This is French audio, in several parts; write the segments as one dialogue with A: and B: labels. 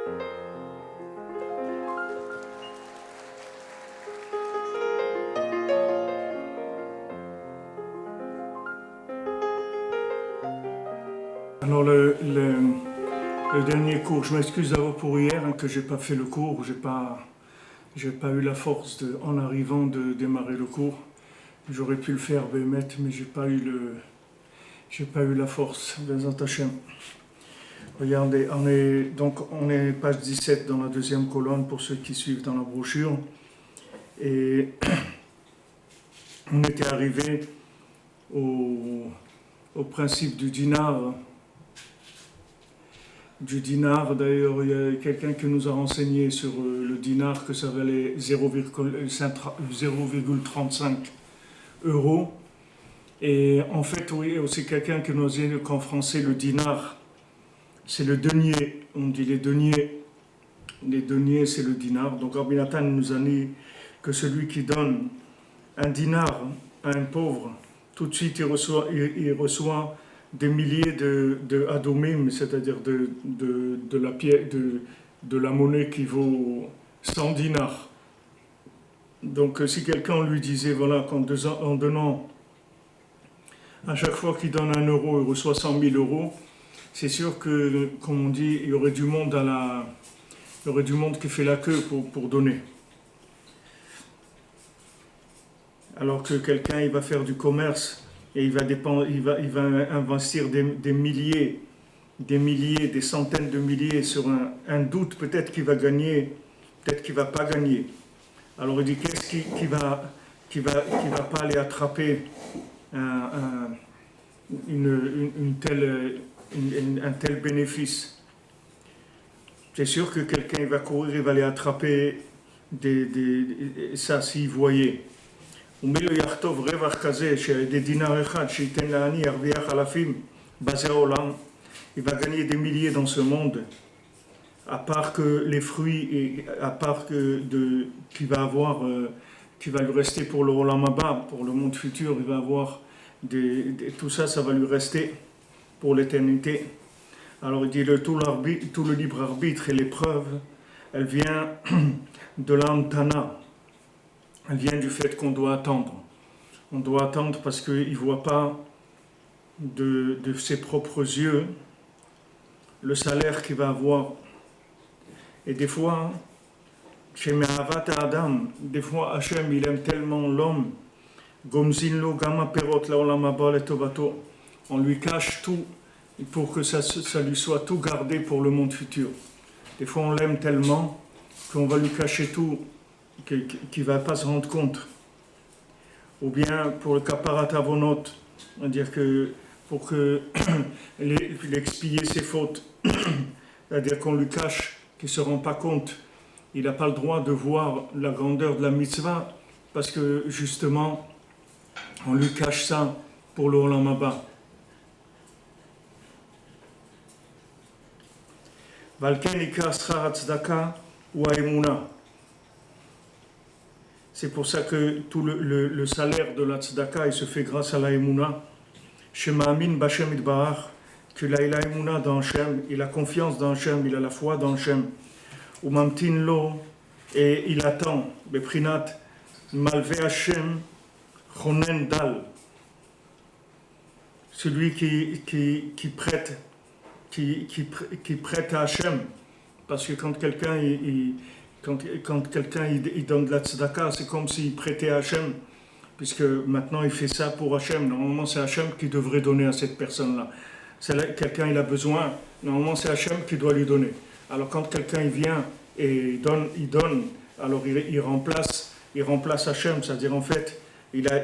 A: Alors le dernier cours, je m'excuse d'abord pour hier que j'ai pas fait le cours, j'ai pas eu la force en arrivant de démarrer le cours. J'aurais pu le faire Bémet, mais j'ai pas eu la force. Bezat Hashem. Regardez, on est page 17 dans la deuxième colonne pour ceux qui suivent dans la brochure. Et on était arrivé au principe du dinar. D'ailleurs, il y a quelqu'un qui nous a renseigné sur le dinar que ça valait 0,35 euros. Et en fait, oui, aussi quelqu'un qui nous a dit qu'en français, le dinar, c'est le denier. On dit les deniers. Les deniers, c'est le dinar. Donc, Rabbi Nathan nous a dit que celui qui donne un dinar à un pauvre, tout de suite, il reçoit des milliers de adomim, c'est-à-dire de la monnaie qui vaut 100 dinars. Donc si quelqu'un lui disait voilà, en donnant à chaque fois qu'il donne 1 euro, il reçoit 100 000 euros, c'est sûr que, comme on dit, il y aurait du monde qui fait la queue pour donner. Alors que quelqu'un il va faire du commerce et il va investir des milliers, des centaines de milliers sur un doute, peut-être qu'il va gagner, peut-être qu'il ne va pas gagner. Alors il dit, qu'est-ce qui va pas aller attraper un tel bénéfice? C'est sûr que quelqu'un il va courir, il va aller attraper ça s'il voyait. Il va gagner des milliers dans ce monde, à part que les fruits, et à part qu'il va avoir, qui va lui rester pour le Olam Haba, pour le monde futur, il va avoir tout ça, ça va lui rester pour l'éternité. Alors il dit tout le libre arbitre et l'épreuve, elle vient de l'amtana. Elle vient du fait qu'on doit attendre. On doit attendre parce qu'il ne voit pas de ses propres yeux le salaire qu'il va avoir. Et des fois, chez Me'avat Adam, des fois Hachem, il aime tellement l'homme, Gomzinlo Gama Perot Laolam Haba Letovato, on lui cache tout pour que ça lui soit tout gardé pour le monde futur. Des fois, on l'aime tellement qu'on va lui cacher tout, qu'il ne va pas se rendre compte. Ou bien pour le kaparat avonot, c'est-à-dire que pour expier ses fautes, c'est-à-dire qu'on lui cache, qu'il ne se rend pas compte, il n'a pas le droit de voir la grandeur de la mitzvah, parce que justement, on lui cache ça pour le Olam Haba. Valken ikar schar tzedaka ou haemuna. C'est pour ça que tout le salaire de la tzedaka, il se fait grâce à la Emouna. Shema'amin Bashem Itbarach, qu'il a la Emouna dans Hachem, il a confiance dans Hachem, il a la foi dans Hachem. Umamtin lo, et il attend, Beprinat, Malve Hachem, Chonen Dal. Celui qui prête à Hachem. Parce que quand quelqu'un il donne de la tzedaka, c'est comme s'il prêtait à Hachem, puisque maintenant il fait ça pour Hachem. Normalement, c'est Hachem qui devrait donner à cette personne-là. Quelqu'un il a besoin, normalement c'est Hachem qui doit lui donner. Alors quand quelqu'un il vient et il donne, alors il remplace Hachem, c'est-à-dire en fait, il a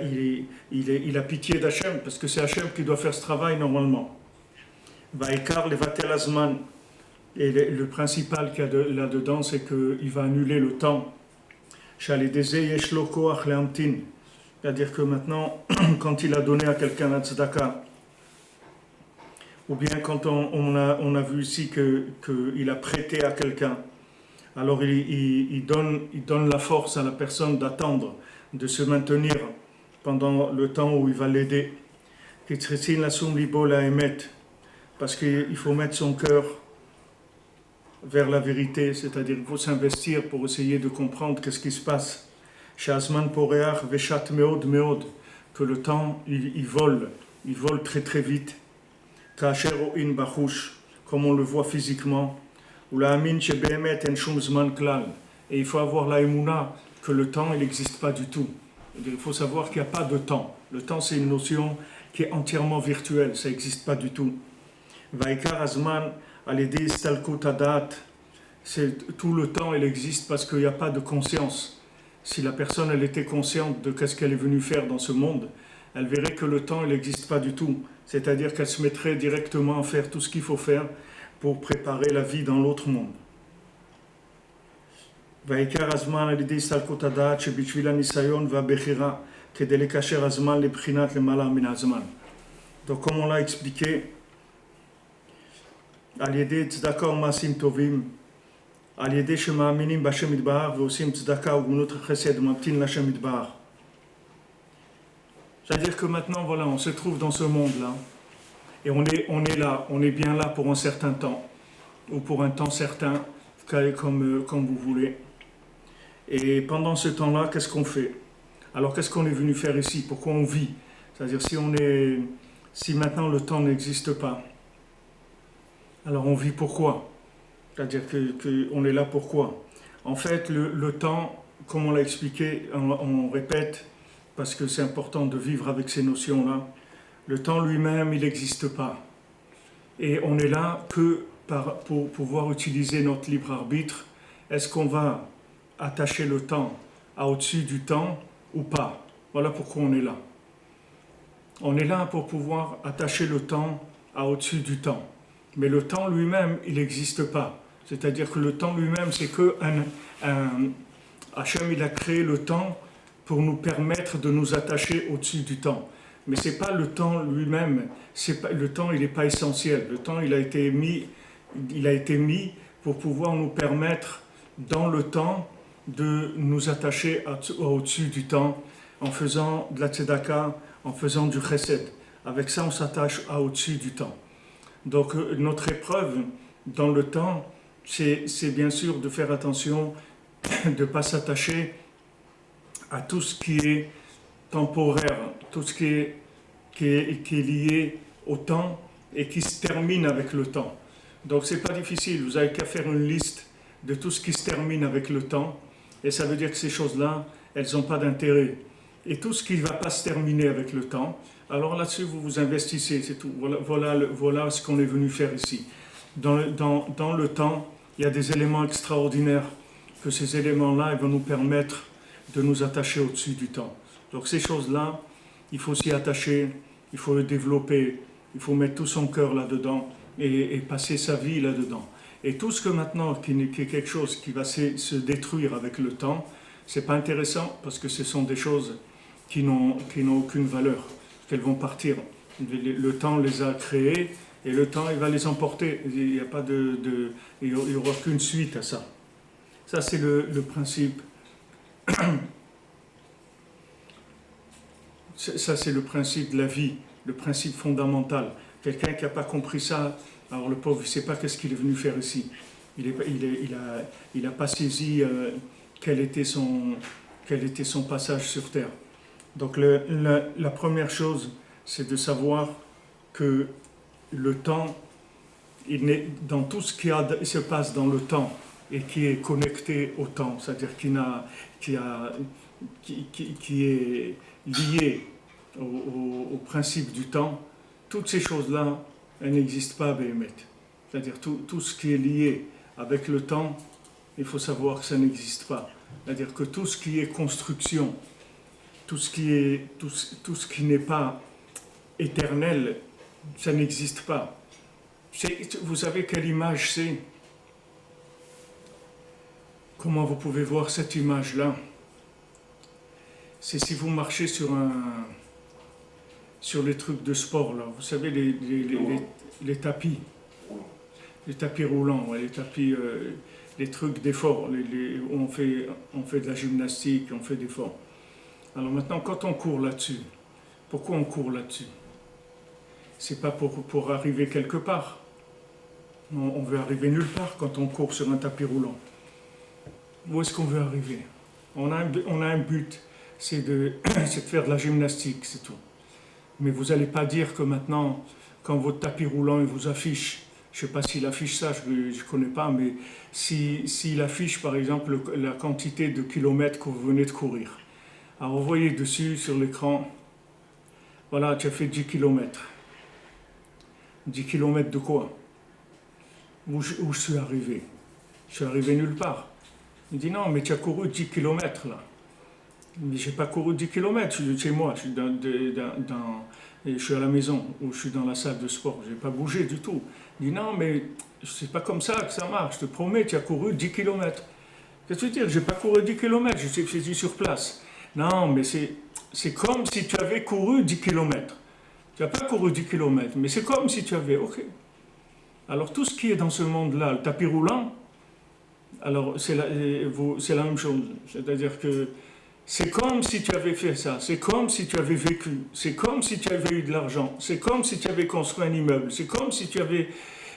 A: pitié d'Hachem, parce que c'est Hachem qui doit faire ce travail normalement. Vaikar levatel azman. Et le principal qu'il y a là-dedans, c'est qu'il va annuler le temps. C'est-à-dire que maintenant, quand il a donné à quelqu'un la tzedaka, ou bien quand on a vu ici qu'il a prêté à quelqu'un, alors il donne la force à la personne d'attendre, de se maintenir pendant le temps où il va l'aider. Parce qu'il faut mettre son cœur vers la vérité, c'est-à-dire qu'il faut s'investir pour essayer de comprendre qu'est-ce qui se passe. Shazman poreach veshat meod meod, que le temps il vole très très vite. Kacher in bachush, comme on le voit physiquement. Ou la amin shebehemet en shum zman klal. Et il faut avoir la émouna que le temps il n'existe pas du tout. Il faut savoir qu'il n'y a pas de temps. Le temps c'est une notion qui est entièrement virtuelle, ça n'existe pas du tout. Vaikar azman aledi stalkut adat, c'est tout le temps il existe parce qu'il n'y a pas de conscience. Si la personne elle était consciente de ce qu'elle est venue faire dans ce monde, elle verrait que le temps il n'existe pas du tout. C'est-à-dire qu'elle se mettrait directement à faire tout ce qu'il faut faire pour préparer la vie dans l'autre monde. והעיקר הזמן על ידי הסתלקות הדעת שבשביל הניסיון והבחירה כדי לקשר הזמן לבחינת למעלה מן הזמן. Donc comme on l'a expliqué, על ידי צדקה ומעשים טובים, על ידי שמאמינים בהשם יתברך ועושים צדקה וגמילות חסד וממתין להשם יתברך. C'est-à-dire que maintenant, voilà, on se trouve dans ce monde-là, et on est là, on est bien là pour un certain temps, ou pour un temps certain, comme vous voulez. Et pendant ce temps-là, qu'est-ce qu'on fait? Alors, qu'est-ce qu'on est venu faire ici? Pourquoi on vit? C'est-à-dire, si maintenant le temps n'existe pas, alors on vit pourquoi? C'est-à-dire qu'on est là pourquoi? En fait, le temps, comme on l'a expliqué, on répète, parce que c'est important de vivre avec ces notions-là, le temps lui-même, il n'existe pas. Et on est là que pour pouvoir utiliser notre libre arbitre. Est-ce qu'on va attacher le temps à au-dessus du temps ou pas? Voilà pourquoi on est là. On est là pour pouvoir attacher le temps à au-dessus du temps. Mais le temps lui-même, il n'existe pas. C'est-à-dire que le temps lui-même, c'est que Hachem, il a créé le temps pour nous permettre de nous attacher au-dessus du temps. Mais ce n'est pas le temps lui-même, le temps il n'est pas essentiel. Le temps il a été mis pour pouvoir nous permettre dans le temps de nous attacher au-dessus du temps en faisant de la tzedaka, en faisant du chesed. Avec ça on s'attache à au-dessus du temps. Donc notre épreuve dans le temps, c'est bien sûr de faire attention de ne pas s'attacher à tout ce qui est temporaire, tout ce qui est lié au temps et qui se termine avec le temps. Donc c'est pas difficile, vous n'avez qu'à faire une liste de tout ce qui se termine avec le temps et ça veut dire que ces choses-là, elles n'ont pas d'intérêt. Et tout ce qui ne va pas se terminer avec le temps, alors là-dessus vous vous investissez, c'est tout. Voilà ce qu'on est venu faire ici. Dans le temps, il y a des éléments extraordinaires, que ces éléments-là, ils vont nous permettre de nous attacher au-dessus du temps. Donc ces choses-là, il faut s'y attacher, il faut le développer, il faut mettre tout son cœur là-dedans et passer sa vie là-dedans. Et tout ce que maintenant, qui est quelque chose qui va se détruire avec le temps, c'est pas intéressant parce que ce sont des choses qui n'ont aucune valeur, qu'elles vont partir. Le temps les a créées et le temps il va les emporter. Il n'y a pas il y aura qu'une suite à ça. Ça c'est le principe. Ça, c'est le principe de la vie, le principe fondamental. Quelqu'un qui n'a pas compris ça, alors le pauvre, il ne sait pas qu'est-ce qu'il est venu faire ici. Il n'a pas saisi quel était son passage sur Terre. Donc la première chose, c'est de savoir que le temps, dans tout ce qui se passe dans le temps et qui est connecté au temps, c'est-à-dire qui est lié au principe du temps, toutes ces choses-là, elles n'existent pas à Béhémet. C'est-à-dire tout ce qui est lié avec le temps, il faut savoir que ça n'existe pas. C'est-à-dire que tout ce qui est construction, tout ce qui n'est pas éternel, ça n'existe pas. Vous savez quelle image c'est? Comment vous pouvez voir cette image-là? C'est si vous marchez sur les trucs de sport, là. Vous savez, les tapis roulants, les tapis, les trucs d'effort, où on fait de la gymnastique, on fait d'efforts. Alors maintenant, quand on court là-dessus, pourquoi on court là-dessus? C'est pas pour arriver quelque part. On veut arriver nulle part quand on court sur un tapis roulant. Où est-ce qu'on veut arriver? On a un but, c'est de faire de la gymnastique, c'est tout. Mais vous n'allez pas dire que maintenant, quand votre tapis roulant il vous affiche, je ne sais pas s'il affiche ça, je ne connais pas, mais s'il affiche par exemple la quantité de kilomètres que vous venez de courir. Alors vous voyez dessus sur l'écran, voilà, tu as fait 10 kilomètres. 10 kilomètres de quoi? Où je suis arrivé? Je suis arrivé nulle part. Il dit non, mais tu as couru 10 kilomètres là. Mais j'ai pas couru 10 kilomètres, je suis chez moi, je suis à la maison ou je suis dans la salle de sport, j'ai pas bougé du tout. Il dit non, mais c'est pas comme ça que ça marche, je te promets, tu as couru 10 kilomètres. Qu'est-ce que tu veux dire? J'ai pas couru 10 kilomètres, je suis sur place. Non, mais c'est comme si tu avais couru 10 kilomètres. Tu n'as pas couru 10 kilomètres, mais c'est comme si tu avais, ok. Alors tout ce qui est dans ce monde-là, le tapis roulant, alors c'est la même chose. C'est-à-dire que c'est comme si tu avais fait ça, c'est comme si tu avais vécu, c'est comme si tu avais eu de l'argent, c'est comme si tu avais construit un immeuble, c'est comme si tu avais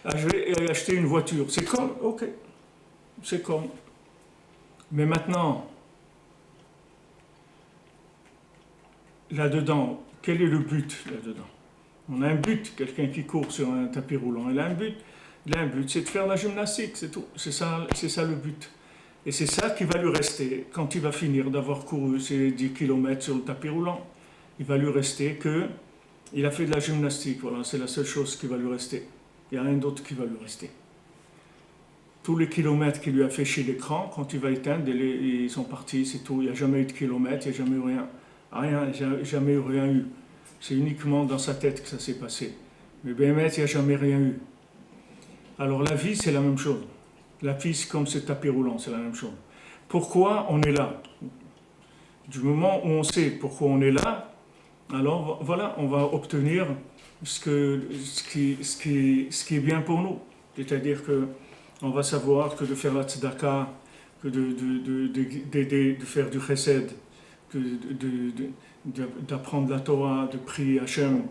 A: acheté une voiture, c'est comme, ok, c'est comme. Mais maintenant, là-dedans, quel est le but là-dedans? On a un but, quelqu'un qui court sur un tapis roulant, il a un but, c'est de faire la gymnastique, c'est tout, c'est ça le but. Et c'est ça qui va lui rester quand il va finir d'avoir couru ses 10 kilomètres sur le tapis roulant. Il va lui rester qu'il a fait de la gymnastique, voilà, c'est la seule chose qui va lui rester. Il n'y a rien d'autre qui va lui rester. Tous les kilomètres qu'il lui a fait chez l'écran, quand il va éteindre, ils sont partis, c'est tout. Il n'y a jamais eu de kilomètres, il n'y a jamais eu rien. Rien, il n'y a jamais eu rien eu. C'est uniquement dans sa tête que ça s'est passé. Mais BMS, il n'y a jamais rien eu. Alors la vie, c'est la même chose. La vie, c'est comme ce tapis roulant, c'est la même chose. Pourquoi on est là? Du moment où on sait pourquoi on est là, alors voilà, on va obtenir ce qui est bien pour nous. C'est-à-dire qu'on va savoir que de faire la tzedaka, que d'aider, de faire du chesed, d'apprendre la Torah, de prier Hachem,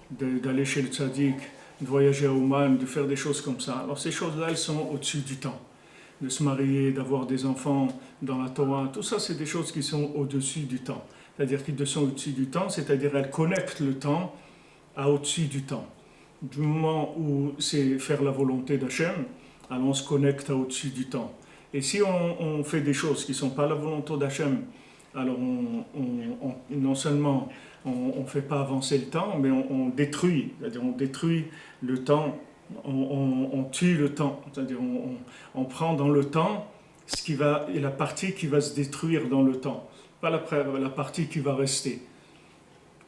A: d'aller chez le tzaddik, de voyager à Oman, de faire des choses comme ça. Alors ces choses-là, elles sont au-dessus du temps. De se marier, d'avoir des enfants dans la Torah, tout ça, c'est des choses qui sont au-dessus du temps. C'est-à-dire qu'ils sont au-dessus du temps, c'est-à-dire elles connectent le temps à au-dessus du temps. Du moment où c'est faire la volonté d'Hachem, alors on se connecte à au-dessus du temps. Et si on fait des choses qui ne sont pas la volonté d'Hachem, alors non seulement on ne fait pas avancer le temps, mais on détruit, c'est-à-dire on détruit le temps, on tue le temps, c'est-à-dire on prend dans le temps la partie qui va se détruire dans le temps, pas la partie qui va rester.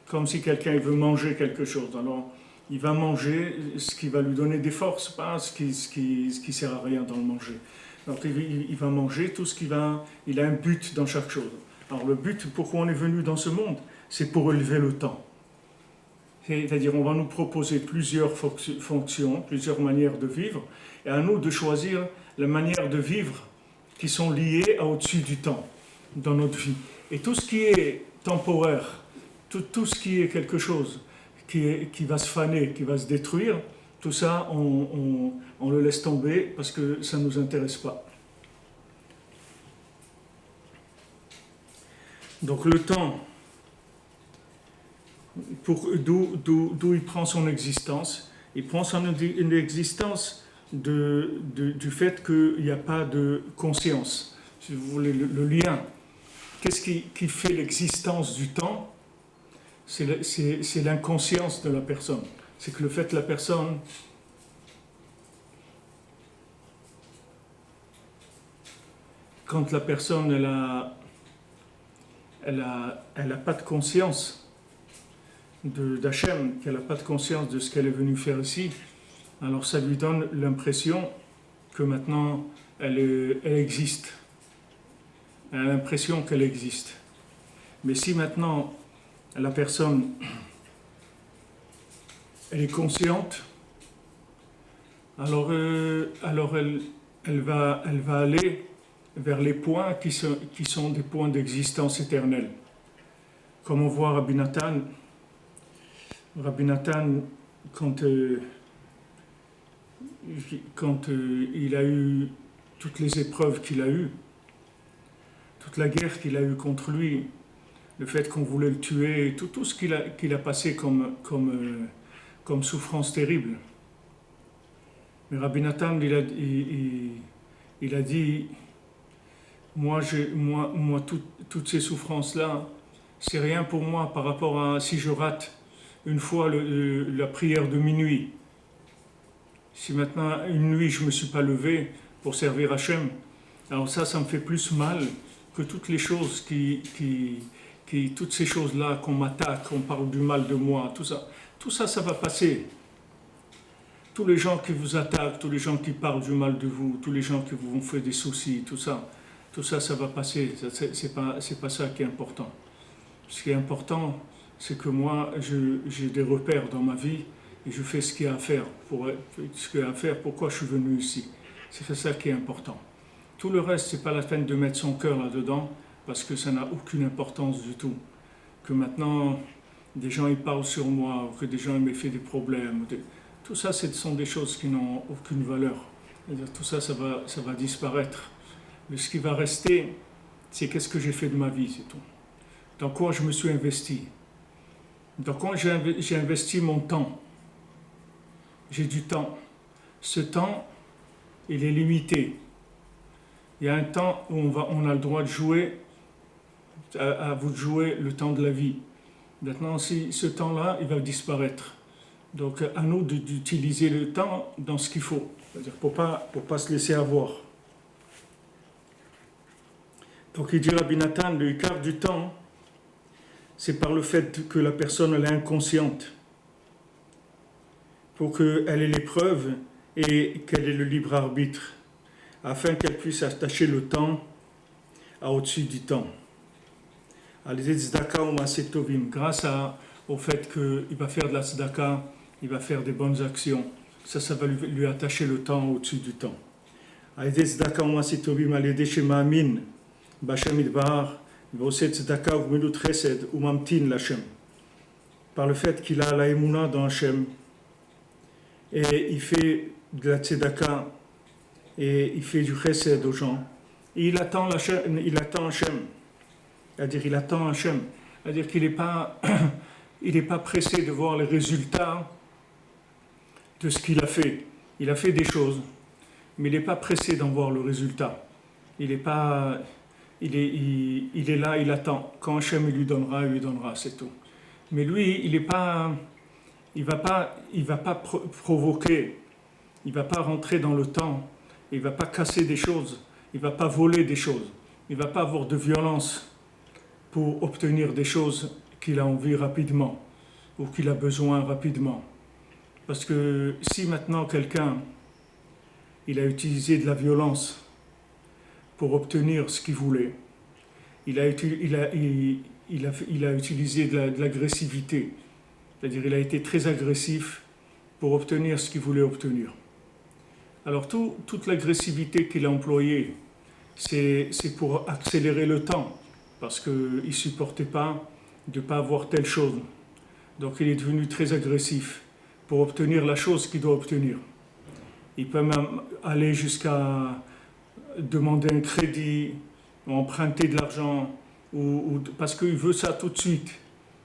A: Comme si quelqu'un veut manger quelque chose, alors il va manger ce qui va lui donner des forces, pas ce qui sert à rien dans le manger. Donc il va manger tout ce qui va, il a un but dans chaque chose. Alors le but, pourquoi on est venu dans ce monde, c'est pour élever le temps. C'est-à-dire on va nous proposer plusieurs fonctions, plusieurs manières de vivre, et à nous de choisir la manière de vivre qui sont liées à au-dessus du temps dans notre vie. Et tout ce qui est temporaire, tout ce qui est quelque chose qui va se faner, qui va se détruire, tout ça on le laisse tomber parce que ça ne nous intéresse pas. Donc le temps, d'où il prend son existence, il prend son existence du fait qu'il n'y a pas de conscience. Si vous voulez, le lien, qu'est-ce qui fait l'existence du temps? C'est l'inconscience de la personne. C'est que le fait que la personne quand la personne elle a pas de conscience d'Hachem, qu'elle n'a pas de conscience de ce qu'elle est venue faire ici, alors ça lui donne l'impression que maintenant elle existe. Elle a l'impression qu'elle existe. Mais si maintenant la personne elle est consciente, alors elle va aller vers les points qui sont des points d'existence éternelle. Comme on voit Rabbi Nathan, quand quand il a eu toutes les épreuves qu'il a eues, toute la guerre qu'il a eue contre lui, le fait qu'on voulait le tuer, tout ce qu'il a passé comme souffrance terrible. Mais Rabbi Nathan, il a dit, moi, toutes ces souffrances-là, c'est rien pour moi par rapport à si je rate une fois la prière de minuit. Si maintenant, une nuit, je ne me suis pas levé pour servir Hachem, alors ça me fait plus mal que toutes les choses toutes ces choses-là qu'on m'attaque, qu'on parle du mal de moi, tout ça, ça va passer. Tous les gens qui vous attaquent, tous les gens qui parlent du mal de vous, tous les gens qui vous font des soucis, tout ça, ça va passer. C'est pas ça qui est important. Ce qui est important, c'est que moi, j'ai des repères dans ma vie et je fais ce qu'il y a à faire. Pourquoi je suis venu ici. C'est ça qui est important. Tout le reste, c'est pas la peine de mettre son cœur là-dedans, parce que ça n'a aucune importance du tout. Que maintenant, des gens ils parlent sur moi, ou que des gens ils m'aient fait des problèmes. Tout ça, ce sont des choses qui n'ont aucune valeur. Tout ça, ça va disparaître. Mais ce qui va rester, c'est qu'est-ce que j'ai fait de ma vie, c'est tout. Dans quoi je me suis investi. Dans quoi j'ai investi mon temps. J'ai du temps. Ce temps, il est limité. Il y a un temps où on a le droit de jouer, à vous de jouer le temps de la vie. Maintenant, si ce temps-là, il va disparaître. Donc, à nous d'utiliser le temps dans ce qu'il faut. C'est-à-dire pour pas se laisser avoir. Donc, il dit Rabbi Nathan, le quart du temps, c'est par le fait que la personne elle est inconsciente. Pour qu'elle ait l'épreuve et qu'elle ait le libre arbitre. Afin qu'elle puisse attacher le temps au-dessus du temps. Grâce au fait qu'il va faire de la tzedaka, il va faire des bonnes actions, ça va lui attacher le temps au-dessus du temps. Par le fait qu'il a la émouna dans Hachem, et il fait de la tzedaka, et il fait du chesed aux gens, et il attend Hachem, c'est-à-dire il attend Hachem, c'est-à-dire qu'il n'est pas, pas pressé de voir les résultats de ce qu'il a fait. Il a fait des choses, mais il n'est pas pressé d'en voir le résultat. Il est là, il attend. Quand Hachem il lui donnera, c'est tout. Mais lui, il va pas provoquer, il va pas rentrer dans le temps, il va pas casser des choses, il va pas voler des choses, il va pas avoir de violence pour obtenir des choses qu'il a envie rapidement ou qu'il a besoin rapidement. Parce que si maintenant quelqu'un il a utilisé de la violence pour obtenir ce qu'il voulait, il a utilisé de l'agressivité, c'est-à-dire il a été très agressif pour obtenir ce qu'il voulait obtenir. Alors toute l'agressivité qu'il a employée, c'est pour accélérer le temps, parce qu'il ne supportait pas de ne pas avoir telle chose. Donc il est devenu très agressif pour obtenir la chose qu'il doit obtenir. Il peut même aller jusqu'à demander un crédit, ou emprunter de l'argent, parce qu'il veut ça tout de suite.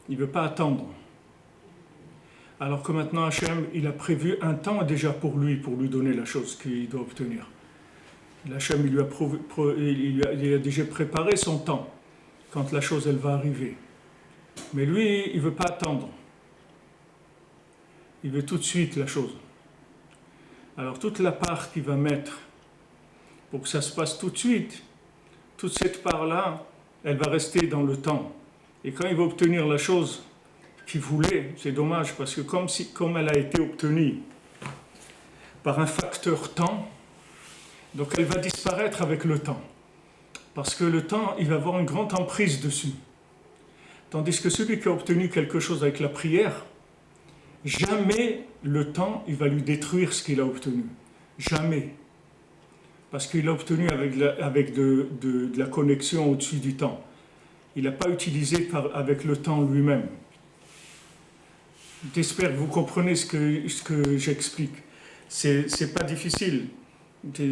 A: Il ne veut pas attendre. Alors que maintenant Hachem, il a prévu un temps déjà pour lui donner la chose qu'il doit obtenir. Hachem, il a déjà préparé son temps, quand la chose elle va arriver. Mais lui, il ne veut pas attendre. Il veut tout de suite la chose. Alors toute la part qu'il va mettre pour que ça se passe tout de suite, toute cette part-là, elle va rester dans le temps. Et quand il va obtenir la chose qu'il voulait, c'est dommage, parce que comme elle a été obtenue par un facteur temps, donc elle va disparaître avec le temps. Parce que le temps, il va avoir une grande emprise dessus. Tandis que celui qui a obtenu quelque chose avec la prière, jamais le temps, il va lui détruire ce qu'il a obtenu. Jamais. Parce qu'il l'a obtenu avec de la connexion au-dessus du temps. Il n'a pas utilisé avec le temps lui-même. J'espère que vous comprenez ce que j'explique. c'est pas difficile,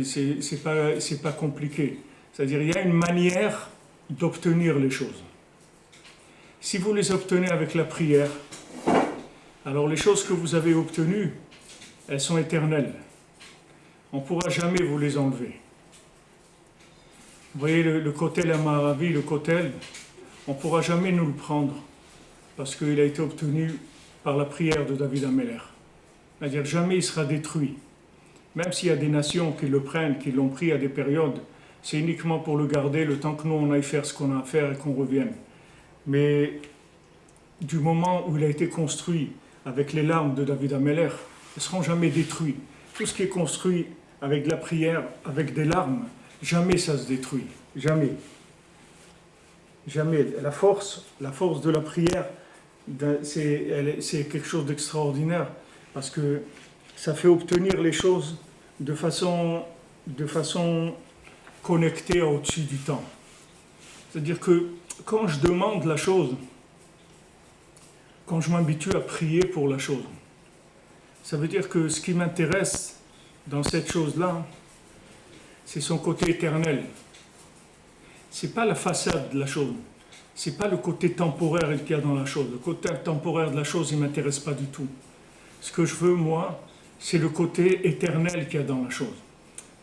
A: c'est pas compliqué. C'est-à-dire, il y a une manière d'obtenir les choses. Si vous les obtenez avec la prière, alors les choses que vous avez obtenues, elles sont éternelles. On ne pourra jamais vous les enlever. Vous voyez, le kotel Amaravi, le kotel, on ne pourra jamais nous le prendre parce qu'il a été obtenu par la prière de David Ameller. C'est-à-dire, jamais il sera détruit. Même s'il y a des nations qui le prennent, qui l'ont pris à des périodes, c'est uniquement pour le garder le temps que nous on aille faire ce qu'on a à faire et qu'on revienne. Mais du moment où il a été construit avec les larmes de David Ameller, ils ne seront jamais détruits. Tout ce qui est construit avec de la prière, avec des larmes, jamais ça se détruit. Jamais. Jamais. La force de la prière, c'est quelque chose d'extraordinaire parce que ça fait obtenir les choses de façon connectée au-dessus du temps. C'est-à-dire que quand je demande la chose, quand je m'habitue à prier pour la chose, ça veut dire que ce qui m'intéresse dans cette chose-là, c'est son côté éternel. C'est pas la façade de la chose. C'est pas le côté temporaire qu'il y a dans la chose. Le côté temporaire de la chose, il m'intéresse pas du tout. Ce que je veux, moi, c'est le côté éternel qu'il y a dans la chose.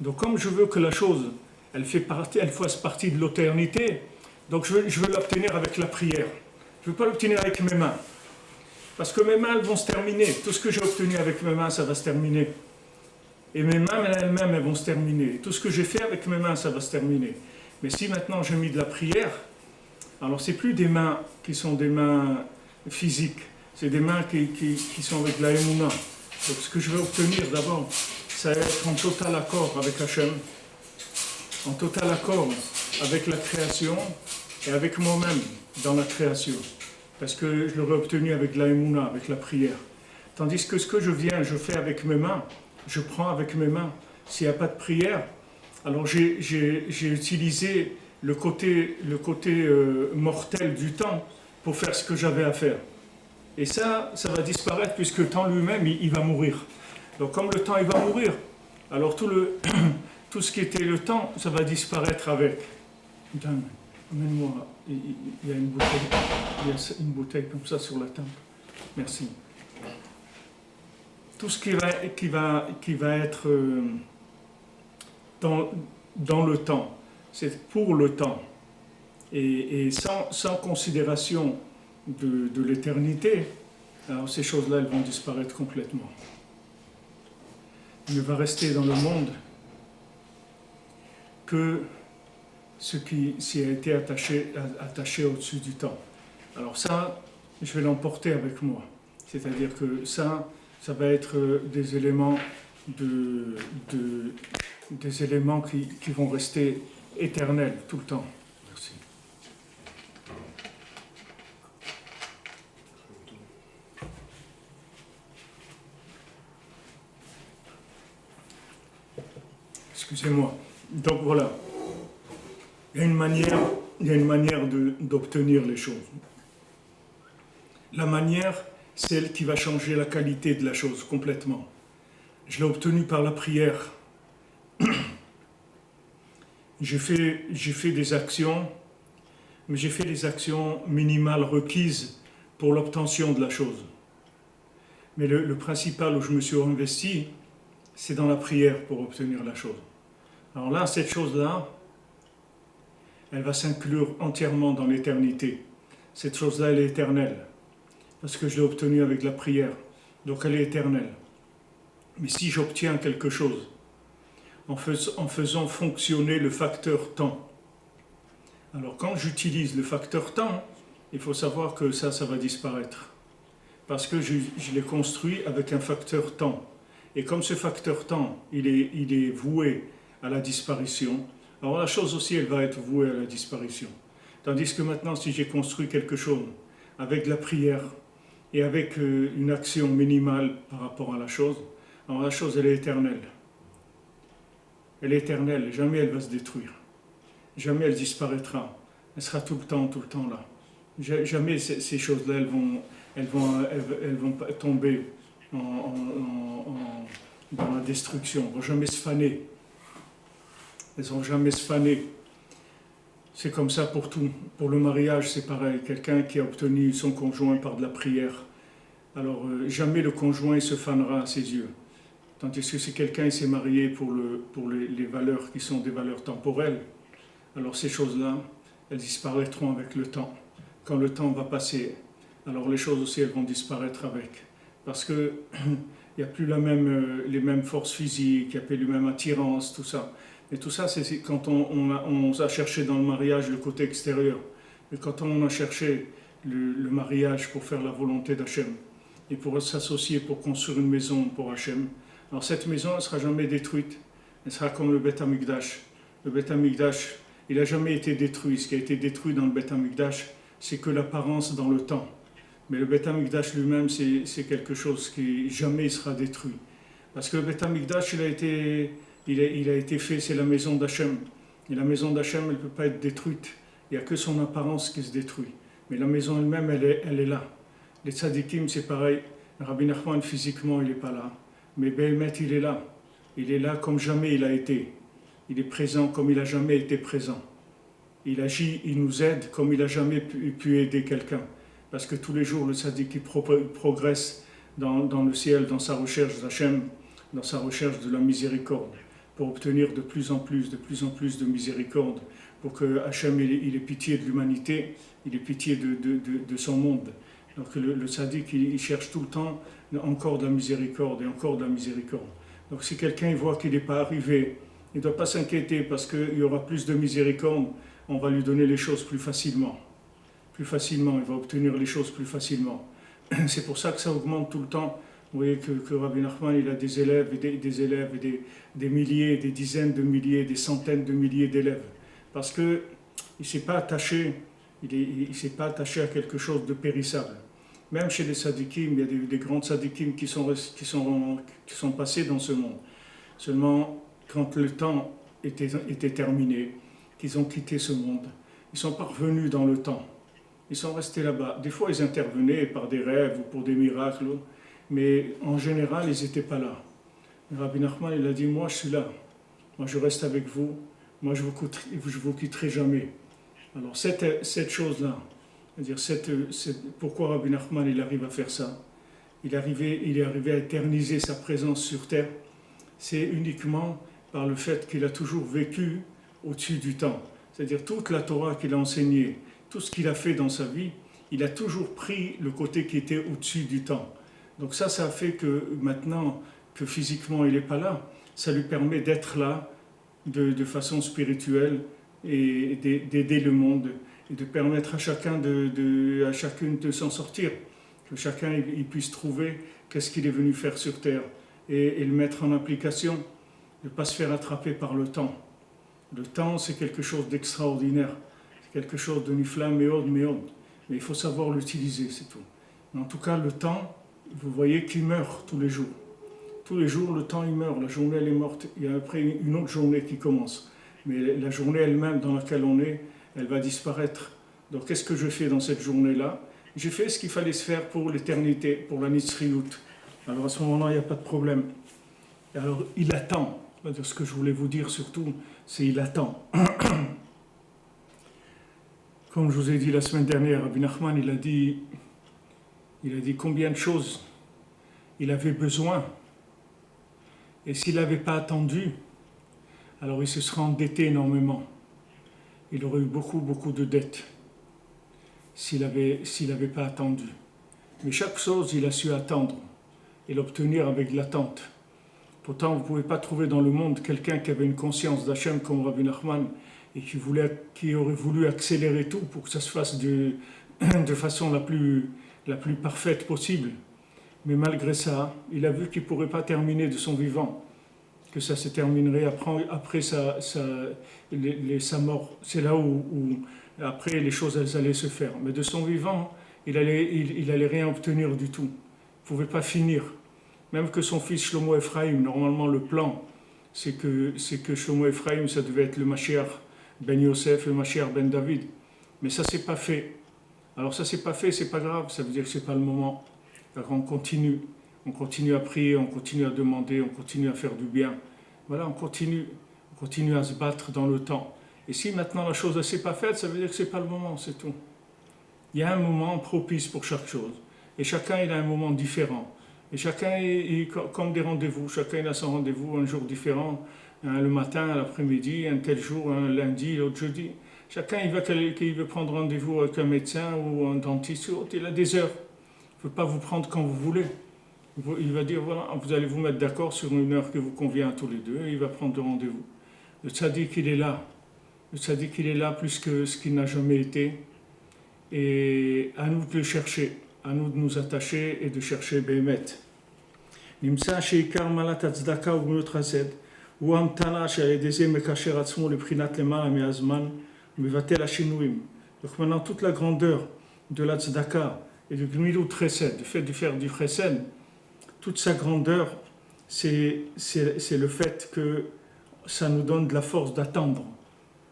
A: Donc, comme je veux que la chose, elle fasse partie de l'éternité, donc je veux l'obtenir avec la prière. Je ne veux pas l'obtenir avec mes mains. Parce que mes mains, elles vont se terminer. Tout ce que j'ai obtenu avec mes mains, ça va se terminer. Et mes mains elles-mêmes, elles vont se terminer. Tout ce que j'ai fait avec mes mains, ça va se terminer. Mais si maintenant j'ai mis de la prière, alors c'est plus des mains qui sont des mains physiques. C'est des mains qui sont avec de la émouna. Donc ce que je vais obtenir d'abord, ça va être en total accord avec Hachem, en total accord avec la création et avec moi-même dans la création. Parce que je l'aurais obtenu avec de la émouna, avec la prière. Tandis que ce que je fais avec mes mains, je prends avec mes mains. S'il n'y a pas de prière, alors j'ai utilisé le côté mortel du temps pour faire ce que j'avais à faire. Et ça va disparaître puisque le temps lui-même, il va mourir. Donc comme le temps, il va mourir, alors tout ce qui était le temps, ça va disparaître avec. Amène-moi, il y a une bouteille comme ça sur la table. Merci. Tout ce qui va être dans le temps, c'est pour le temps. Et sans considération de l'éternité, alors ces choses-là, elles vont disparaître complètement. Il ne va rester dans le monde que ce qui s'y a été attaché au-dessus du temps. Alors ça, je vais l'emporter avec moi. C'est-à-dire que ça va être des éléments qui vont rester éternels tout le temps. Merci. Excusez-moi. Donc voilà. Il y a une manière d'obtenir les choses. La manière, c'est elle qui va changer la qualité de la chose complètement. Je l'ai obtenue par la prière. J'ai fait des actions, mais j'ai fait des actions minimales requises pour l'obtention de la chose. Mais le principal où je me suis investi, c'est dans la prière pour obtenir la chose. Alors là, cette chose-là, elle va s'inclure entièrement dans l'éternité. Cette chose-là, elle est éternelle. Parce que je l'ai obtenue avec la prière. Donc elle est éternelle. Mais si j'obtiens quelque chose, en faisant fonctionner le facteur temps, alors quand j'utilise le facteur temps, il faut savoir que ça va disparaître. Parce que je l'ai construit avec un facteur temps. Et comme ce facteur temps, il est voué à la disparition, alors la chose aussi, elle va être vouée à la disparition. Tandis que maintenant, si j'ai construit quelque chose avec de la prière et avec une action minimale par rapport à la chose, alors la chose, elle est éternelle. Elle est éternelle, jamais elle va se détruire. Jamais elle disparaîtra. Elle sera tout le temps là. Jamais ces choses-là, elles vont tomber dans la destruction, elles vont jamais se faner. Elles vont jamais se faner. C'est comme ça pour tout. Pour le mariage, c'est pareil. Quelqu'un qui a obtenu son conjoint par de la prière, alors jamais le conjoint se fanera à ses yeux. Tandis que si quelqu'un s'est marié pour les valeurs qui sont des valeurs temporelles, alors ces choses-là, elles disparaîtront avec le temps. Quand le temps va passer, alors les choses aussi, elles vont disparaître avec. Parce que il n'y a plus les mêmes forces physiques, il n'y a plus les mêmes attirances, tout ça. Et tout ça, c'est quand on a cherché dans le mariage le côté extérieur. Mais quand on a cherché le mariage pour faire la volonté d'Hachem, et pour s'associer, pour construire une maison pour Hachem, alors cette maison, elle ne sera jamais détruite. Elle sera comme le Beth Amikdash. Le Beth Amikdash, il n'a jamais été détruit. Ce qui a été détruit dans le Beth Amikdash, c'est que l'apparence dans le temps. Mais le Beth Amikdash lui-même, c'est quelque chose qui jamais sera détruit. Parce que le Beth Amikdash, il a été fait, c'est la maison d'Hachem. Et la maison d'Hachem, elle ne peut pas être détruite. Il n'y a que son apparence qui se détruit. Mais la maison elle-même, elle est là. Les tzadikim, c'est pareil. Rabbi Nachman, physiquement, il n'est pas là. Mais Béhémet, il est là. Il est là comme jamais il a été. Il est présent comme il n'a jamais été présent. Il agit, il nous aide comme il n'a jamais pu aider quelqu'un. Parce que tous les jours, le tzaddik progresse dans le ciel, dans sa recherche d'Hachem, dans sa recherche de la miséricorde, pour obtenir de plus en plus de miséricorde, pour que Hachem il ait pitié de l'humanité, il ait pitié de son monde. Donc le tzaddik, il cherche tout le temps encore de la miséricorde et encore de la miséricorde. Donc si quelqu'un voit qu'il n'est pas arrivé, il ne doit pas s'inquiéter parce qu'il y aura plus de miséricorde, on va lui donner les choses plus facilement. Plus facilement, il va obtenir les choses plus facilement. C'est pour ça que ça augmente tout le temps. Vous voyez que Rabbi Nachman, il a des élèves et des milliers, des dizaines de milliers, des centaines de milliers d'élèves. Parce qu'il ne s'est pas attaché, il s'est pas attaché à quelque chose de périssable. Même chez les tzadikim, il y a des grands tzadikim qui sont passés dans ce monde. Seulement, quand le temps était terminé, qu'ils ont quitté ce monde, ils sont pas revenus dans le temps. Ils sont restés là-bas. Des fois, ils intervenaient par des rêves ou pour des miracles, mais en général, ils n'étaient pas là. Rabbi Nachman, il a dit, moi, je suis là. Moi, je reste avec vous. Moi, je vous quitterai jamais. Alors, cette chose-là, c'est-à-dire pourquoi Rabbi Nachman, il arrive à faire ça, il est arrivé à éterniser sa présence sur terre, c'est uniquement par le fait qu'il a toujours vécu au-dessus du temps. C'est-à-dire toute la Torah qu'il a enseignée, tout ce qu'il a fait dans sa vie, il a toujours pris le côté qui était au-dessus du temps. Donc ça a fait que maintenant que physiquement il n'est pas là, ça lui permet d'être là de façon spirituelle et d'aider le monde et de permettre à chacune de s'en sortir, que chacun il puisse trouver qu'est-ce qu'il est venu faire sur terre et le mettre en application, de ne pas se faire attraper par le temps. Le temps, c'est quelque chose d'extraordinaire, c'est quelque chose de nifla, méod, mais il faut savoir l'utiliser, c'est tout. Mais en tout cas, le temps, vous voyez qu'il meurt tous les jours. Tous les jours, le temps, il meurt, la journée, elle est morte. Il y a après une autre journée qui commence. Mais la journée elle-même dans laquelle on est, elle va disparaître. Donc, qu'est-ce que je fais dans cette journée-là? J'ai fait ce qu'il fallait se faire pour l'éternité, pour la Nitzriout. Alors, à ce moment-là, il n'y a pas de problème. Et alors, il attend. Ce que je voulais vous dire surtout, c'est il attend. Comme je vous ai dit la semaine dernière, Rabbi Nachman, il a dit combien de choses il avait besoin. Et s'il n'avait pas attendu, alors il se serait endetté énormément. Il aurait eu beaucoup de dettes s'il n'avait pas attendu. Mais chaque chose, il a su attendre et l'obtenir avec de l'attente. Pourtant, vous ne pouvez pas trouver dans le monde quelqu'un qui avait une conscience d'Hachem comme Rabbi Nachman et qui aurait voulu accélérer tout pour que ça se fasse de façon la plus parfaite possible. Mais malgré ça, il a vu qu'il ne pourrait pas terminer de son vivant, que ça se terminerait après sa mort. C'est là où après les choses elles allaient se faire. Mais de son vivant, il allait rien obtenir du tout. Il ne pouvait pas finir. Même que son fils Shlomo Ephraim, normalement le plan, c'est que Shlomo Ephraim, ça devait être le Mashiach ben Yosef, le Mashiach ben David. Mais ça s'est pas fait. Alors ça s'est pas fait, c'est pas grave, ça veut dire que c'est pas le moment. Alors on continue. on continue à prier, on continue à demander, on continue à faire du bien. Voilà, on continue à se battre dans le temps. Et si maintenant la chose ne s'est pas faite, ça veut dire que ce n'est pas le moment, c'est tout. Il y a un moment propice pour chaque chose. Et chacun il a un moment différent. Et chacun est comme des rendez-vous. Chacun il a son rendez-vous un jour différent. Le matin, l'après-midi, un tel jour, un lundi, l'autre jeudi. Chacun il veut prendre rendez-vous avec un médecin ou un dentiste. Il a des heures. Il ne peut pas vous prendre quand vous voulez. Il va dire, voilà, vous allez vous mettre d'accord sur une heure qui vous convient à tous les deux. Et il va prendre le rendez-vous. Le tzaddik, il est là. Le tzaddik, il est là plus que ce qu'il n'a jamais été. Et à nous de le chercher, à nous de nous attacher et de chercher Béhémet. נמצא שעיקר מעלת הצדקה וגמילות חסד הוא המתנה שעל ידי זה מקשר עצמו לבחינת למעלה מהזמן ומבטל השינויים. Donc maintenant toute la grandeur de la tzedaka et du gmilut chesed, du fait de faire du chesed, toute sa grandeur, c'est le fait que ça nous donne de la force d'attendre.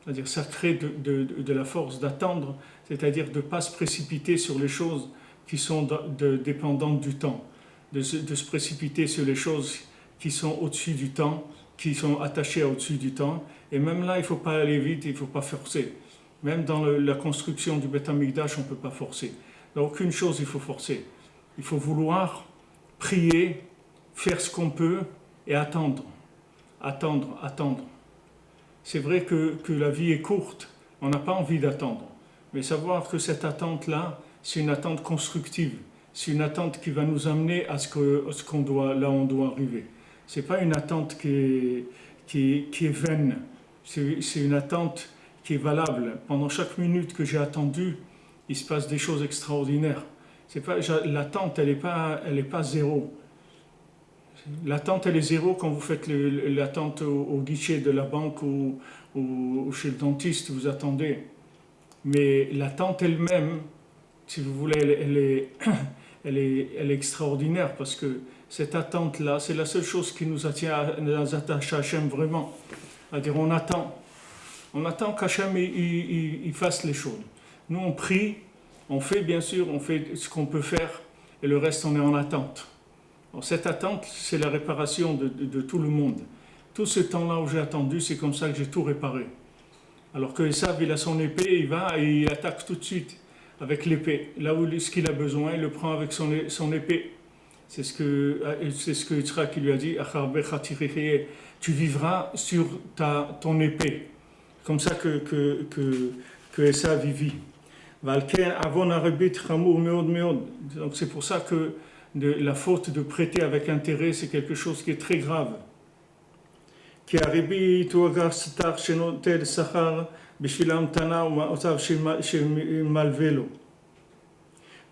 A: C'est-à-dire ça crée de la force d'attendre, c'est-à-dire de ne pas se précipiter sur les choses qui sont dépendantes du temps, de se précipiter sur les choses qui sont au-dessus du temps, qui sont attachées au-dessus du temps. Et même là, il ne faut pas aller vite, il ne faut pas forcer. Même dans la construction du Beth Amikdash, on ne peut pas forcer. Dans aucune chose, il faut forcer. Il faut vouloir prier, faire ce qu'on peut et attendre. Attendre, attendre. C'est vrai que la vie est courte, on n'a pas envie d'attendre. Mais savoir que cette attente-là, c'est une attente constructive. C'est une attente qui va nous amener à là où on doit arriver. Ce n'est pas une attente qui est vaine. C'est une attente qui est valable. Pendant chaque minute que j'ai attendu, il se passe des choses extraordinaires. L'attente, elle est pas zéro. L'attente, elle est zéro quand vous faites l'attente au guichet de la banque ou chez le dentiste, vous attendez. Mais l'attente elle-même, si vous voulez, elle est extraordinaire parce que cette attente-là, c'est la seule chose qui nous attache à Hachem vraiment. C'est-à-dire, on attend qu'Hachem il fasse les choses. Nous, on prie, on fait bien sûr, on fait ce qu'on peut faire et le reste, on est en attente. Alors, cette attente, c'est la réparation de tout le monde. Tout ce temps-là où j'ai attendu, c'est comme ça que j'ai tout réparé. Alors que Esav, il a son épée, il va et il attaque tout de suite avec l'épée. Là où ce qu'il a besoin, il le prend avec son épée. C'est ce que Yitzhak lui a dit, tu vivras sur ton épée. Comme ça que Esav vit. Donc c'est pour ça que la faute de prêter avec intérêt, c'est quelque chose qui est très grave.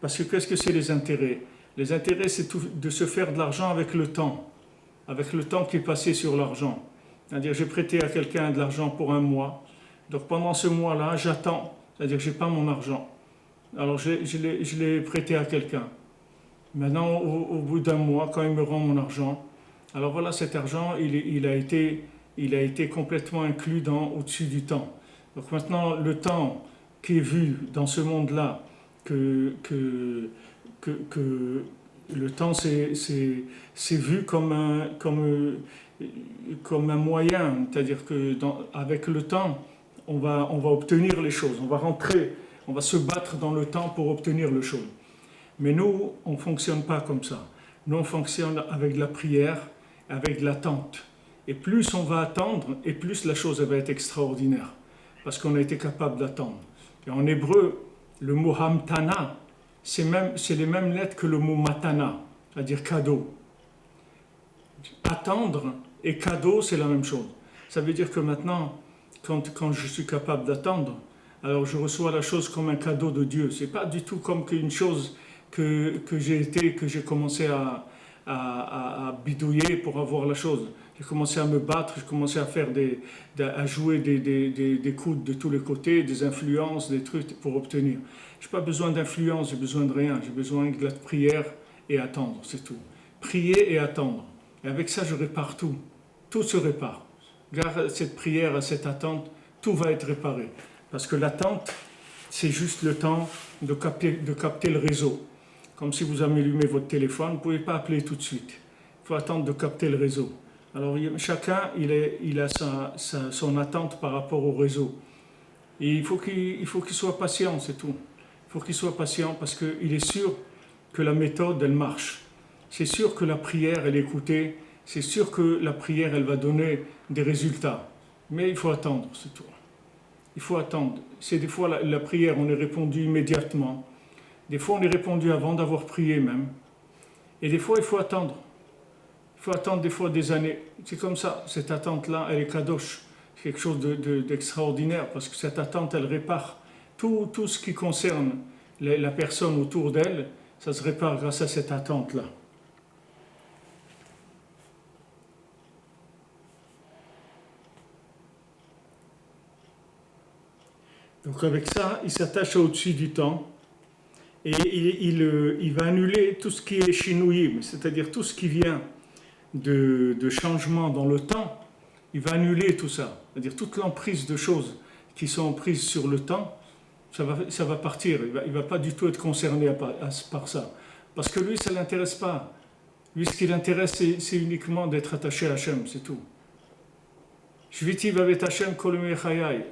A: Parce que qu'est-ce que c'est les intérêts? Les intérêts, c'est de se faire de l'argent avec le temps qui est passé sur l'argent. C'est-à-dire, j'ai prêté à quelqu'un de l'argent pour un mois, donc pendant ce mois-là, j'attends, c'est-à-dire, je n'ai pas mon argent. Alors, je l'ai prêté à quelqu'un. Maintenant, au bout d'un mois, quand il me rend mon argent, alors voilà, cet argent, il a été complètement inclus au-dessus du temps. Donc maintenant, le temps qui est vu dans ce monde-là, que le temps c'est vu comme un moyen, c'est-à-dire que avec le temps, on va obtenir les choses, on va rentrer, on va se battre dans le temps pour obtenir les choses. Mais nous, on ne fonctionne pas comme ça. Nous, on fonctionne avec de la prière, avec de l'attente. Et plus on va attendre, et plus la chose va être extraordinaire. Parce qu'on a été capable d'attendre. Et en hébreu, le mot hamtana, c'est les mêmes lettres que le mot matana, c'est-à-dire cadeau. Attendre et cadeau, c'est la même chose. Ça veut dire que maintenant, quand je suis capable d'attendre, alors je reçois la chose comme un cadeau de Dieu. Ce n'est pas du tout comme une chose que j'ai commencé à bidouiller pour avoir la chose. J'ai commencé à me battre, j'ai commencé à jouer des coudes de tous les côtés, des influences, des trucs pour obtenir. Je n'ai pas besoin d'influence, j'ai besoin de rien. J'ai besoin de la prière et attendre, c'est tout. Prier et attendre. Et avec ça, je répare tout. Tout se répare. Grâce à cette prière, à cette attente, tout va être réparé. Parce que l'attente, c'est juste le temps de capter le réseau. Comme si vous allumez votre téléphone, vous ne pouvez pas appeler tout de suite. Il faut attendre de capter le réseau. Alors chacun, il a son attente par rapport au réseau. Et il faut qu'il soit patient, c'est tout. Il faut qu'il soit patient parce qu'il est sûr que la méthode, elle marche. C'est sûr que la prière, elle est écoutée. C'est sûr que la prière, elle va donner des résultats. Mais il faut attendre, c'est tout. Il faut attendre. C'est des fois la prière, on est répondu immédiatement. Des fois, on est répondu avant d'avoir prié même. Et des fois, il faut attendre. Il faut attendre des fois des années. C'est comme ça. Cette attente-là, elle est kadosh. C'est quelque chose d'extraordinaire parce que cette attente, elle répare tout ce qui concerne la personne autour d'elle. Ça se répare grâce à cette attente-là. Donc avec ça, il s'attache au-dessus du temps et il va annuler tout ce qui est shinuyim, c'est-à-dire tout ce qui vient de changement dans le temps, il va annuler tout ça. C'est-à-dire toute l'emprise de choses qui sont prises sur le temps, ça va partir. Il va pas du tout être concerné par ça. Parce que lui, ça ne l'intéresse pas. Lui, ce qui l'intéresse, c'est uniquement d'être attaché à Hachem, c'est tout. Shviti vavet Hachem kol yemei chayai.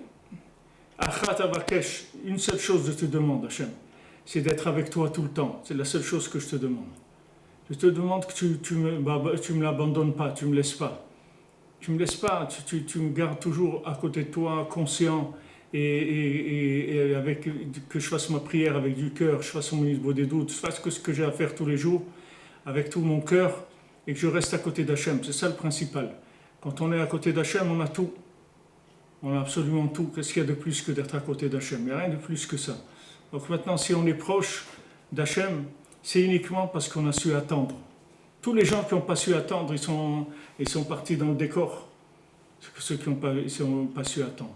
A: Achat avakesh, une seule chose je te demande, Hachem, c'est d'être avec toi tout le temps. C'est la seule chose que je te demande. Je te demande que tu me l'abandonnes pas, tu me laisses pas. Tu me laisses pas, tu me gardes toujours à côté de toi, conscient, et avec, que je fasse ma prière avec du cœur, je fasse mon niveau des doutes, je fasse ce que j'ai à faire tous les jours, avec tout mon cœur, et que je reste à côté d'Hachem. C'est ça le principal. Quand on est à côté d'Hachem, on a tout. On a absolument tout. Qu'est-ce qu'il y a de plus que d'être à côté d'Hachem? Il n'y a rien de plus que ça. Donc maintenant, si on est proche d'Hachem, c'est uniquement parce qu'on a su attendre. Tous les gens qui n'ont pas su attendre, ils sont partis dans le décor. Ceux qui n'ont pas su attendre.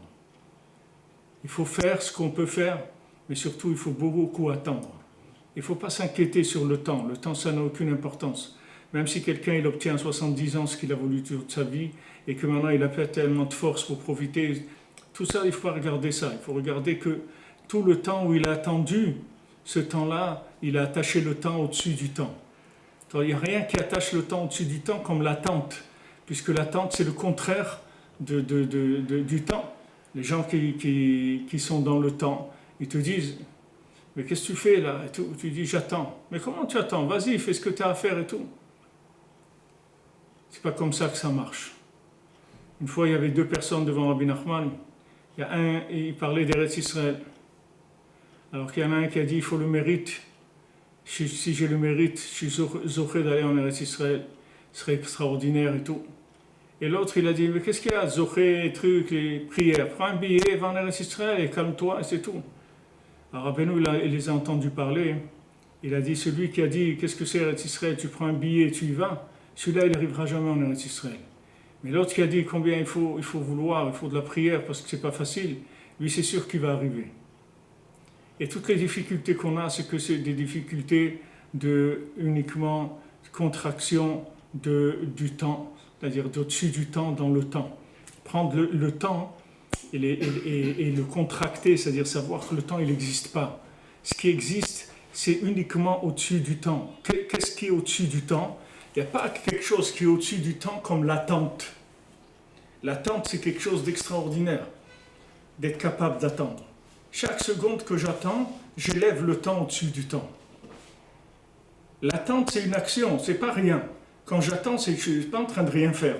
A: Il faut faire ce qu'on peut faire, mais surtout, il faut beaucoup attendre. Il ne faut pas s'inquiéter sur le temps. Le temps, ça n'a aucune importance. Même si quelqu'un il obtient à 70 ans ce qu'il a voulu toute sa vie, et que maintenant il n'a pas tellement de force pour profiter, tout ça, il ne faut pas regarder ça. Il faut regarder que tout le temps où il a attendu, ce temps-là, il a attaché le temps au-dessus du temps. Il n'y a rien qui attache le temps au-dessus du temps comme l'attente, puisque l'attente, c'est le contraire du temps. Les gens qui sont dans le temps, ils te disent « Mais qu'est-ce que tu fais là ?» et tout. Tu dis « J'attends. » Mais comment tu attends? Vas-y, fais ce que tu as à faire et tout. C'est pas comme ça que ça marche. Une fois, il y avait deux personnes devant Rabbi Nachman. Il y a un, il parlait d'Eretz Israël. Alors qu'il y en a un qui a dit, il faut le mérite. Si j'ai le mérite, je suis zoché d'aller en Eretz Israël. Ce serait extraordinaire et tout. Et l'autre, il a dit, mais qu'est-ce qu'il y a, zoché, trucs, les prières. Prends un billet, va en Eretz Israël et calme-toi, et c'est tout. Alors Rabbeinu, il les a entendus parler. Il a dit, celui qui a dit, qu'est-ce que c'est Eretz Israël, tu prends un billet et tu y vas. Celui-là, il n'arrivera jamais en Eretz Israël. Mais l'autre qui a dit combien il faut vouloir, il faut de la prière parce que c'est pas facile, lui c'est sûr qu'il va arriver. Et toutes les difficultés qu'on a, c'est que c'est des difficultés de uniquement contraction du temps, c'est-à-dire d'au-dessus du temps dans le temps. Prendre le temps et le contracter, c'est-à-dire savoir que le temps il n'existe pas. Ce qui existe, c'est uniquement au-dessus du temps. Qu'est-ce qui est au-dessus du temps? Il n'y a pas quelque chose qui est au-dessus du temps comme l'attente. L'attente, c'est quelque chose d'extraordinaire, d'être capable d'attendre. Chaque seconde que j'attends, j'élève le temps au-dessus du temps. L'attente, c'est une action, c'est pas rien. Quand j'attends, je ne suis pas en train de rien faire.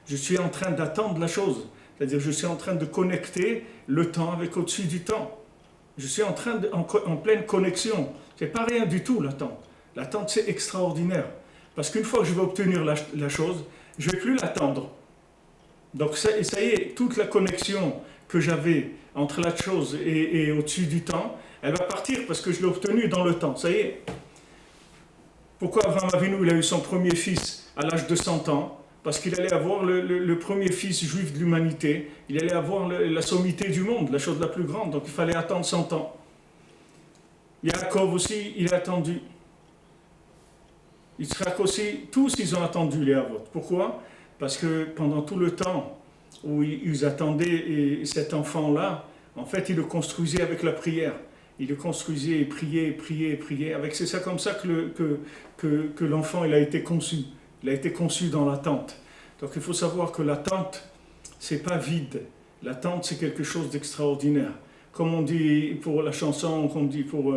A: Je suis en train d'attendre la chose. C'est-à-dire, je suis en train de connecter le temps avec au-dessus du temps. Je suis en pleine connexion. C'est pas rien du tout, l'attente. L'attente, c'est extraordinaire. Parce qu'une fois que je vais obtenir la chose, je ne vais plus l'attendre. Donc ça y est, toute la connexion que j'avais entre la chose et au-dessus du temps, elle va partir parce que je l'ai obtenue dans le temps. Ça y est. Pourquoi Abraham Avinu, il a eu son premier fils à l'âge de 100 ans? Parce qu'il allait avoir le premier fils juif de l'humanité. Il allait avoir la sommité du monde, la chose la plus grande. Donc il fallait attendre 100 ans. Yaakov aussi, il a attendu. Yitzhak aussi, tous ils ont attendu les Havot. Pourquoi? Parce que pendant tout le temps où ils attendaient cet enfant-là, en fait, ils le construisaient avec la prière. Il le construisait et priait, priait, priait. C'est ça comme ça que l'enfant il a été conçu. Il a été conçu dans la tente. Donc il faut savoir que la tente, c'est pas vide. La tente, c'est quelque chose d'extraordinaire. Comme on dit pour la chanson, comme on dit pour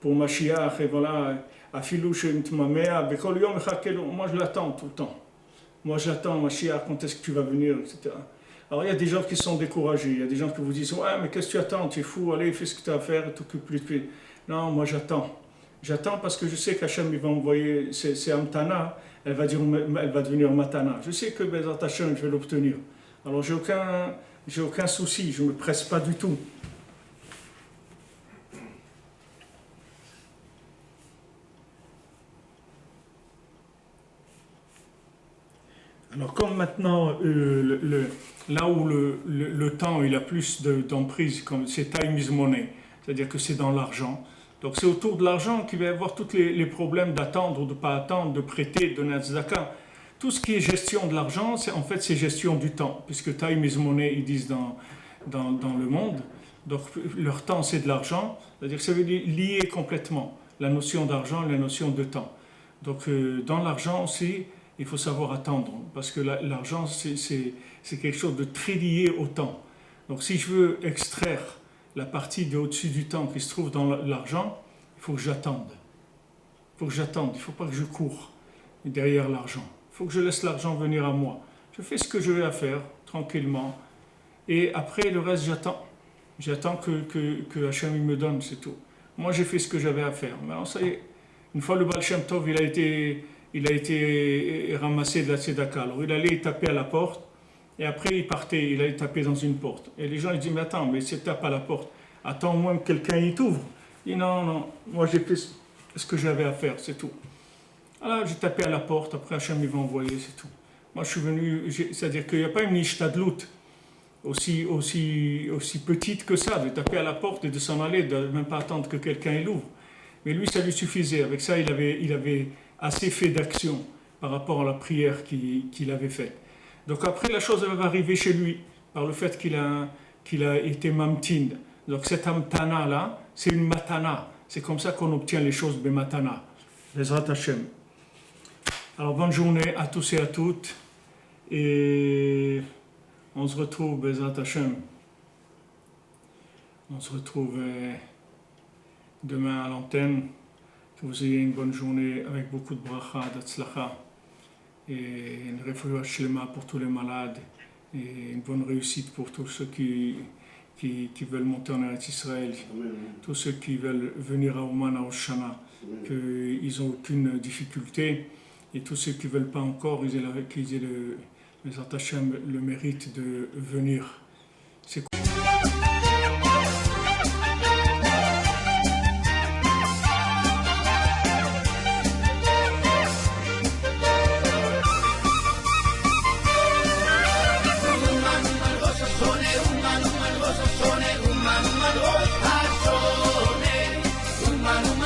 A: Mashiach, et voilà, Afilou Shemtmamea, Bekol Yom Echakelu. Moi, je l'attends tout le temps. Moi, j'attends Mashiach, quand est-ce que tu vas venir, etc. Alors, il y a des gens qui sont découragés. Il y a des gens qui vous disent, ouais, mais qu'est-ce que tu attends? Tu es fou, allez, fais ce que tu as à faire, t'occupe plus de plus. Non, moi, j'attends. J'attends parce que je sais qu'Hachem, il va envoyer, c'est Amtana, elle va devenir Matana. Je sais que Bezat Hachem, je vais l'obtenir. Alors, j'ai aucun souci, je ne me presse pas du tout. Alors comme maintenant, là où le temps il a plus d'emprise, c'est time is money, c'est-à-dire que c'est dans l'argent. Donc c'est autour de l'argent qu'il va y avoir tous les problèmes d'attendre ou de ne pas attendre, de prêter, de donner un tzedaka. Tout ce qui est gestion de l'argent, c'est gestion du temps, puisque time is money, ils disent dans le monde. Donc leur temps c'est de l'argent, c'est-à-dire que ça veut dire lier complètement la notion d'argent et la notion de temps. Donc dans l'argent aussi, il faut savoir attendre, parce que l'argent, c'est quelque chose de très lié au temps. Donc si je veux extraire la partie de au-dessus du temps qui se trouve dans l'argent, il faut que j'attende. Il faut que j'attende, il ne faut pas que je cours derrière l'argent. Il faut que je laisse l'argent venir à moi. Je fais ce que je vais à faire, tranquillement, et après le reste, j'attends. J'attends que Hachem me donne, c'est tout. Moi, j'ai fait ce que j'avais à faire. Mais alors, ça y est, une fois le Baal Shem Tov, il a été ramassé de la tzedaka. Alors il allait taper à la porte, et après il partait, il allait taper dans une porte. Et les gens ils disent, mais attends, mais c'est tape à la porte, attends au moins que quelqu'un y t'ouvre. Il dit, non, non, moi j'ai fait ce que j'avais à faire, c'est tout. Alors j'ai tapé à la porte, après Hachem il va envoyer, c'est tout. Moi je suis venu, c'est-à-dire qu'il n'y a pas une ishtadlout aussi petite que ça, de taper à la porte et de s'en aller, de même pas attendre que quelqu'un l'ouvre. Mais lui ça lui suffisait, avec ça il avait assez fait d'action par rapport à la prière qu'il avait faite. Donc après, la chose elle va arriver chez lui, par le fait qu'il a été mamtin. Donc cette amtana-là, c'est une matana. C'est comme ça qu'on obtient les choses bematana. Bezrat Hashem. Alors bonne journée à tous et à toutes. Et on se retrouve, Bezrat Hashem. On se retrouve demain à l'antenne. Que vous ayez une bonne journée avec beaucoup de bracha, d'atzlacha, et une refuah shlema pour tous les malades, et une bonne réussite pour tous ceux qui veulent monter en Eretz Israël, tous ceux qui veulent venir à Ouman à Oshana, qu'ils n'ont aucune difficulté, et tous ceux qui ne veulent pas encore, qu'ils aient le mérite de venir. C'est